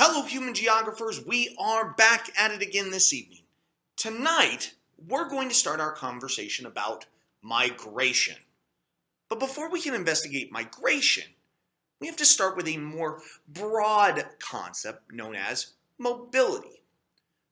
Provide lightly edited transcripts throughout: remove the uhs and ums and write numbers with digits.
Hello human geographers, we are back at it again this evening. Tonight, we're going to start our conversation about migration. But before we can investigate migration, we have to start with a more broad concept known as mobility.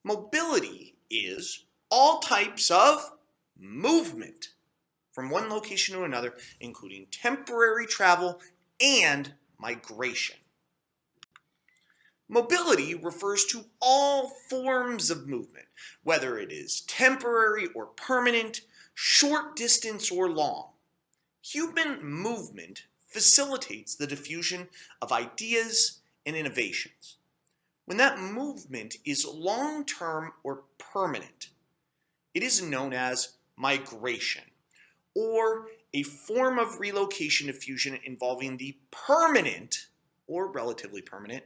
Mobility is all types of movement from one location to another, including temporary travel and migration. Mobility refers to all forms of movement, whether it is temporary or permanent, short distance or long. Human movement facilitates the diffusion of ideas and innovations. When that movement is long-term or permanent, it is known as migration, or a form of relocation diffusion involving the permanent or relatively permanent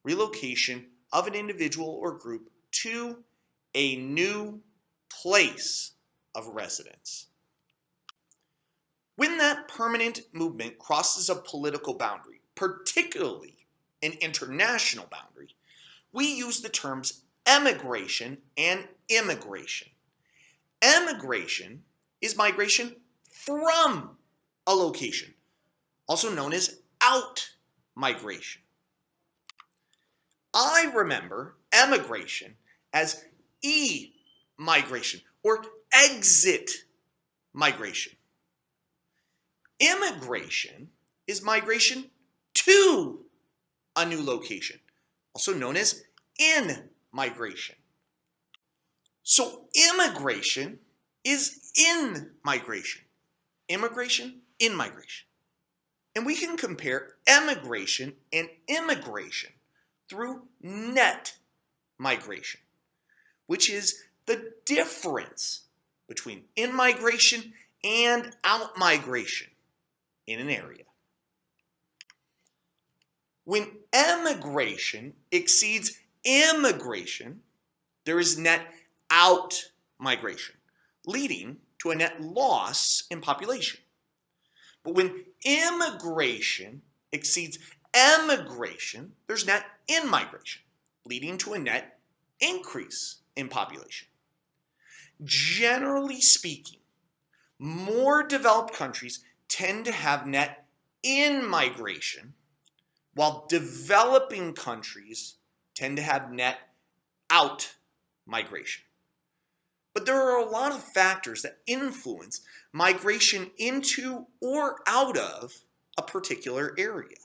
relocation of an individual or group to a new place of residence. When that permanent movement crosses a political boundary, particularly an international boundary, we use the terms emigration and immigration. Emigration is migration from a location, also known as out-migration. I remember emigration as e-migration or exit migration. Immigration is migration to a new location, also known as in-migration. So immigration is in-migration. Immigration, in-migration. And we can compare emigration and immigration through net migration, which is the difference between in-migration and out-migration in an area. When emigration exceeds immigration, there is net out-migration, leading to a net loss in population. But when immigration exceeds emigration, there's net in-migration, leading to a net increase in population. Generally speaking, more developed countries tend to have net in-migration, while developing countries tend to have net out-migration. But there are a lot of factors that influence migration into or out of a particular area.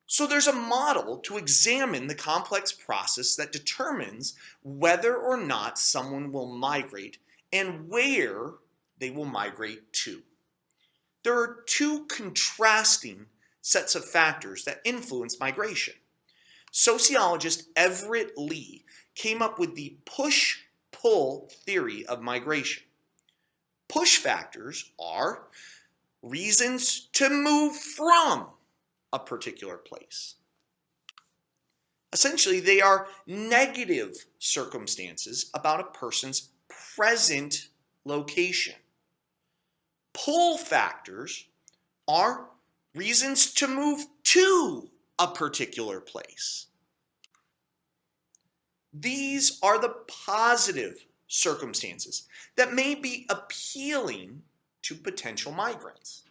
So there's a model to examine the complex process that determines whether or not someone will migrate and where they will migrate to. There are two contrasting sets of factors that influence migration. Sociologist Everett Lee came up with the push-pull theory of migration. Push factors are reasons to move from a particular place. Essentially, they are negative circumstances about a person's present location. Pull factors are reasons to move to a particular place. These are the positive circumstances that may be appealing to potential migrants.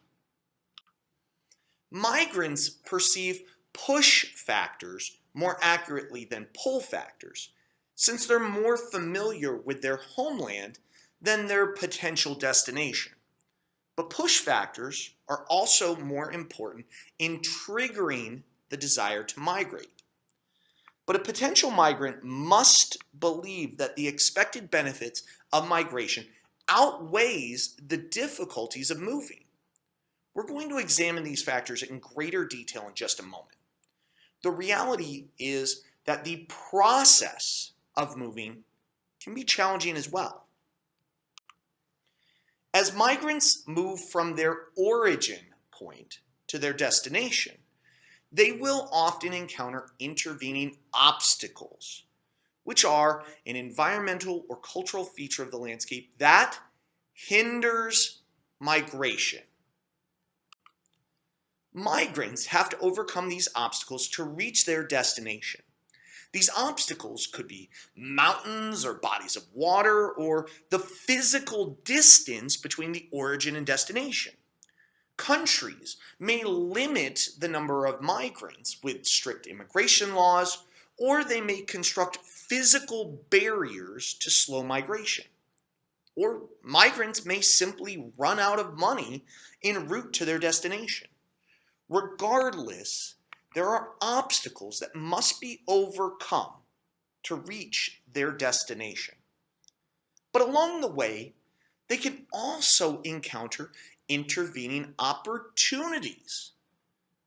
Migrants perceive push factors more accurately than pull factors, since they're more familiar with their homeland than their potential destination. But push factors are also more important in triggering the desire to migrate. But a potential migrant must believe that the expected benefits of migration outweighs the difficulties of moving. We're going to examine these factors in greater detail in just a moment. The reality is that the process of moving can be challenging as well. As migrants move from their origin point to their destination, they will often encounter intervening obstacles, which are an environmental or cultural feature of the landscape that hinders migration. Migrants have to overcome these obstacles to reach their destination. These obstacles could be mountains or bodies of water or the physical distance between the origin and destination. Countries may limit the number of migrants with strict immigration laws, or they may construct physical barriers to slow migration. Or migrants may simply run out of money en route to their destination. Regardless, there are obstacles that must be overcome to reach their destination. But along the way, they can also encounter intervening opportunities,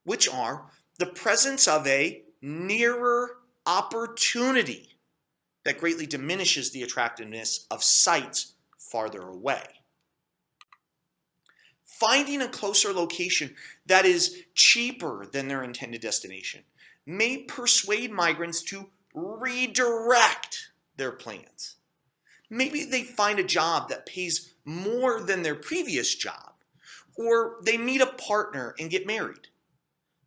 which are the presence of a nearer opportunity that greatly diminishes the attractiveness of sites farther away. Finding a closer location that is cheaper than their intended destination may persuade migrants to redirect their plans. Maybe they find a job that pays more than their previous job, or they meet a partner and get married.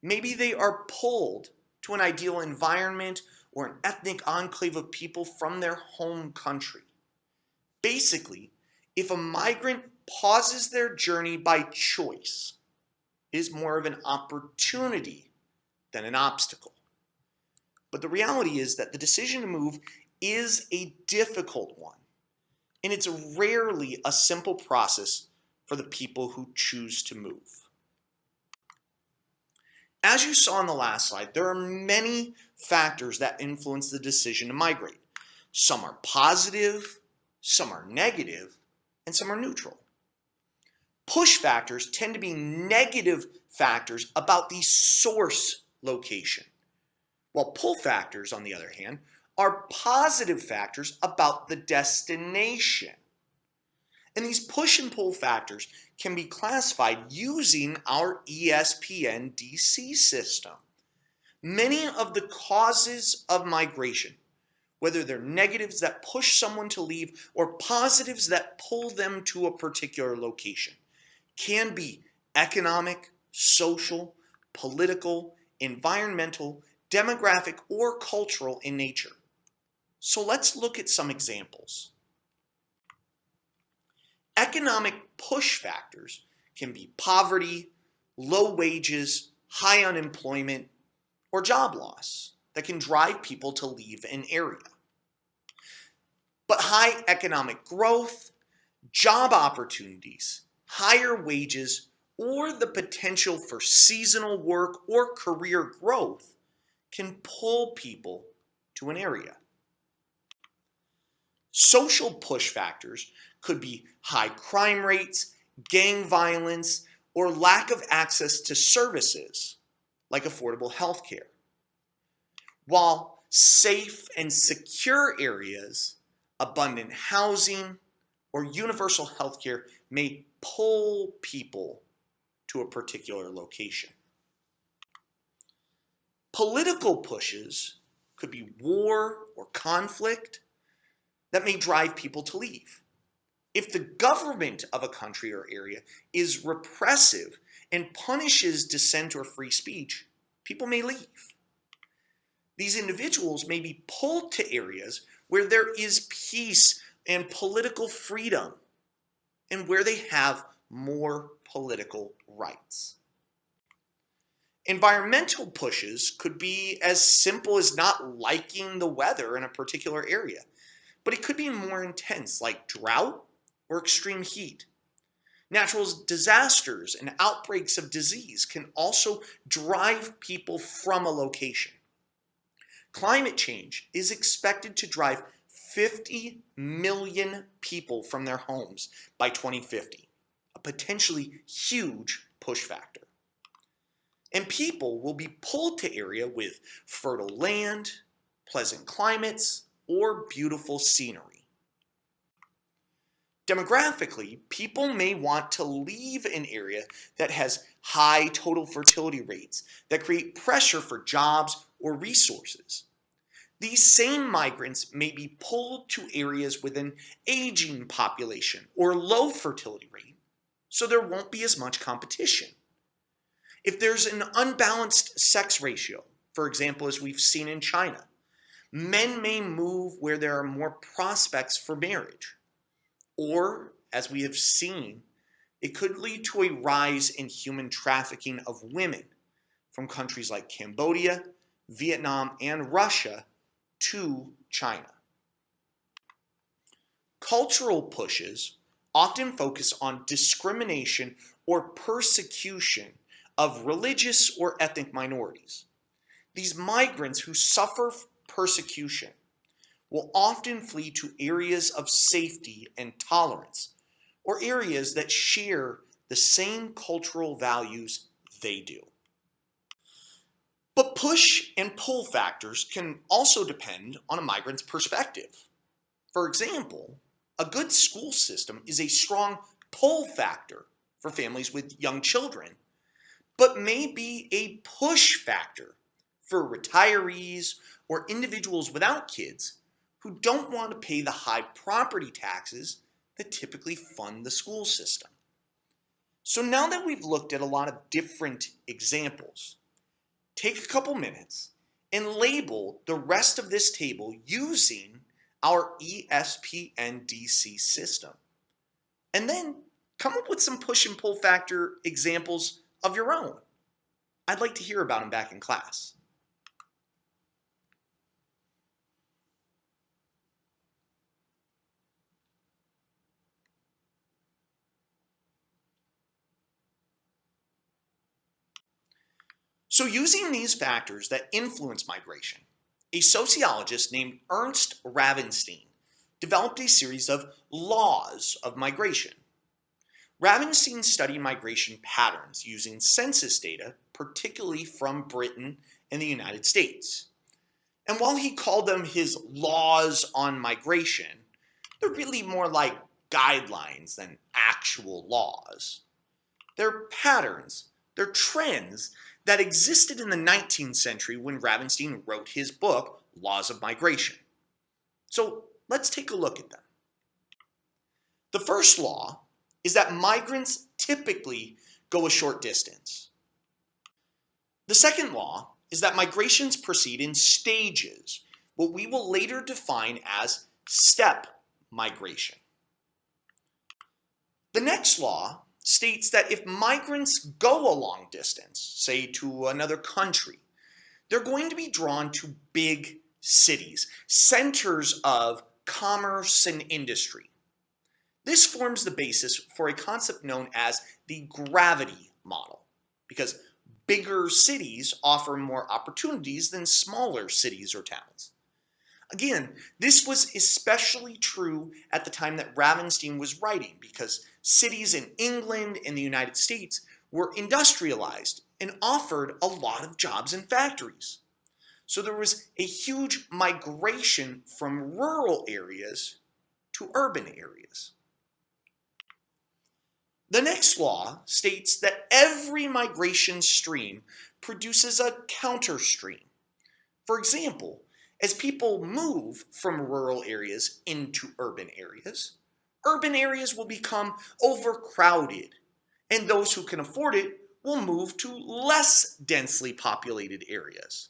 Maybe they are pulled to an ideal environment or an ethnic enclave of people from their home country. Basically, if a migrant pauses their journey by choice, it is more of an opportunity than an obstacle. But the reality is that the decision to move is a difficult one, and it's rarely a simple process for the people who choose to move. As you saw on the last slide, there are many factors that influence the decision to migrate. Some are positive, some are negative, and some are neutral. Push factors tend to be negative factors about the source location, while pull factors, on the other hand, are positive factors about the destination. And these push and pull factors can be classified using our ESPN DC system. Many of the causes of migration, whether they're negatives that push someone to leave or positives that pull them to a particular location, can be economic, social, political, environmental, demographic, or cultural in nature. So let's look at some examples. Economic push factors can be poverty, low wages, high unemployment, or job loss that can drive people to leave an area. But high economic growth, job opportunities, higher wages, or the potential for seasonal work or career growth can pull people to an area. Social push factors could be high crime rates, gang violence, or lack of access to services like affordable health care. While safe and secure areas, abundant housing, or universal health care may pull people to a particular location. Political pushes could be war or conflict that may drive people to leave. If the government of a country or area is repressive and punishes dissent or free speech, people may leave. These individuals may be pulled to areas where there is peace and political freedom and where they have more political rights. Environmental pushes could be as simple as not liking the weather in a particular area, but it could be more intense, like drought or extreme heat. Natural disasters and outbreaks of disease can also drive people from a location. Climate change is expected to drive 50 million people from their homes by 2050, a potentially huge push factor. And people will be pulled to area with fertile land, pleasant climates, or beautiful scenery. Demographically, people may want to leave an area that has high total fertility rates that create pressure for jobs or resources. These same migrants may be pulled to areas with an aging population or low fertility rate, so there won't be as much competition. If there's an unbalanced sex ratio, for example, as we've seen in China, men may move where there are more prospects for marriage. Or, as we have seen, it could lead to a rise in human trafficking of women from countries like Cambodia, Vietnam, and Russia to China. Cultural pushes often focus on discrimination or persecution of religious or ethnic minorities. These migrants who suffer persecution will often flee to areas of safety and tolerance, or areas that share the same cultural values they do. But push and pull factors can also depend on a migrant's perspective. For example, a good school system is a strong pull factor for families with young children, but may be a push factor for retirees or individuals without kids who don't want to pay the high property taxes that typically fund the school system. So now that we've looked at a lot of different examples, take a couple minutes and label the rest of this table using our ESPNDC system. And then come up with some push and pull factor examples of your own. I'd like to hear about them back in class. So using these factors that influence migration, a sociologist named Ernst Ravenstein developed a series of laws of migration. Ravenstein studied migration patterns using census data, particularly from Britain and the United States. And while he called them his laws on migration, they're really more like guidelines than actual laws. They're patterns, they're trends that existed in the 19th century when Ravenstein wrote his book, Laws of Migration. So let's take a look at them. The first law is that migrants typically go a short distance. The second law is that migrations proceed in stages, what we will later define as step migration. The next law states that if migrants go a long distance, say to another country, they're going to be drawn to big cities, centers of commerce and industry. This forms the basis for a concept known as the gravity model, because bigger cities offer more opportunities than smaller cities or towns. Again, this was especially true at the time that Ravenstein was writing, because cities in England and the United States were industrialized and offered a lot of jobs in factories. So there was a huge migration from rural areas to urban areas. The next law states that every migration stream produces a counter stream. For example, as people move from rural areas into urban areas will become overcrowded, and those who can afford it will move to less densely populated areas.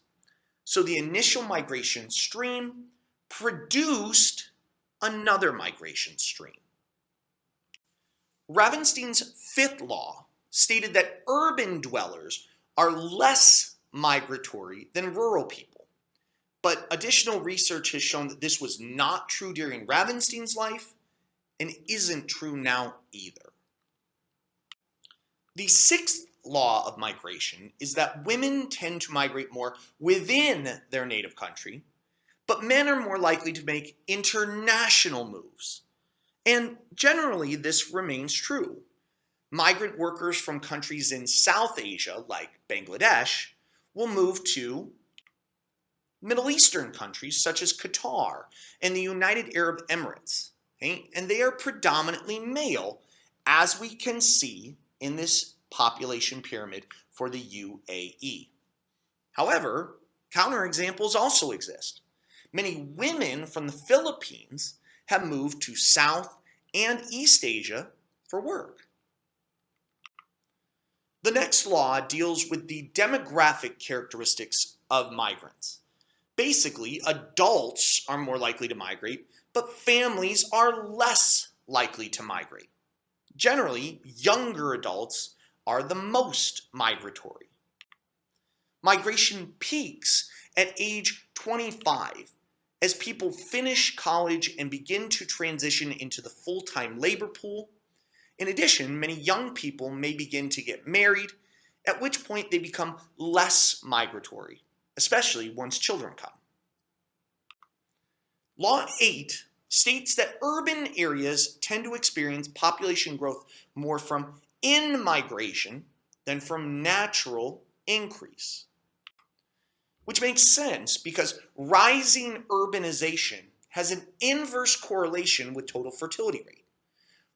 So the initial migration stream produced another migration stream. Ravenstein's fifth law stated that urban dwellers are less migratory than rural people. But additional research has shown that this was not true during Ravenstein's life and isn't true now either. The sixth law of migration is that women tend to migrate more within their native country, but men are more likely to make international moves. And generally, this remains true. Migrant workers from countries in South Asia, like Bangladesh, will move to Middle Eastern countries such as Qatar and the United Arab Emirates. Okay? And they are predominantly male, as we can see in this population pyramid for the UAE. However, counterexamples also exist. Many women from the Philippines have moved to South and East Asia for work. The next law deals with the demographic characteristics of migrants. Basically, adults are more likely to migrate, but families are less likely to migrate. Generally, younger adults are the most migratory. Migration peaks at age 25 as people finish college and begin to transition into the full-time labor pool. In addition, many young people may begin to get married, at which point they become less migratory, especially once children come. Law 8 states that urban areas tend to experience population growth more from in-migration than from natural increase. Which makes sense because rising urbanization has an inverse correlation with total fertility rate,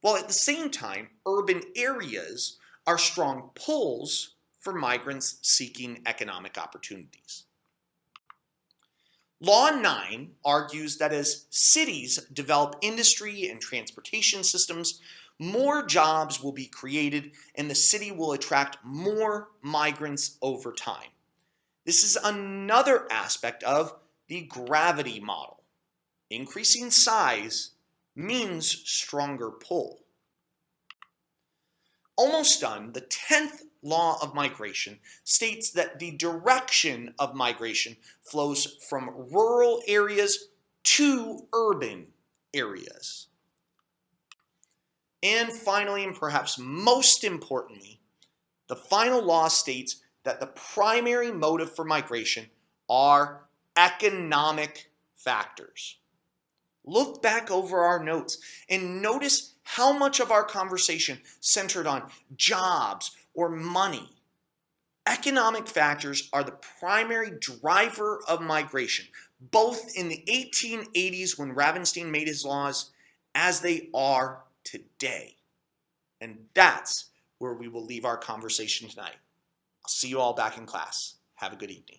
while at the same time, urban areas are strong pulls for migrants seeking economic opportunities. Law 9 argues that as cities develop industry and transportation systems, more jobs will be created and the city will attract more migrants over time. This is another aspect of the gravity model. Increasing size means stronger pull. Almost done, the 10th law of migration states that the direction of migration flows from rural areas to urban areas. And finally, and perhaps most importantly, the final law states that the primary motive for migration are economic factors. Look back over our notes and notice how much of our conversation centered on jobs or money. Economic factors are the primary driver of migration, both in the 1880s when Ravenstein made his laws, as they are today. And that's where we will leave our conversation tonight. I'll see you all back in class. Have a good evening.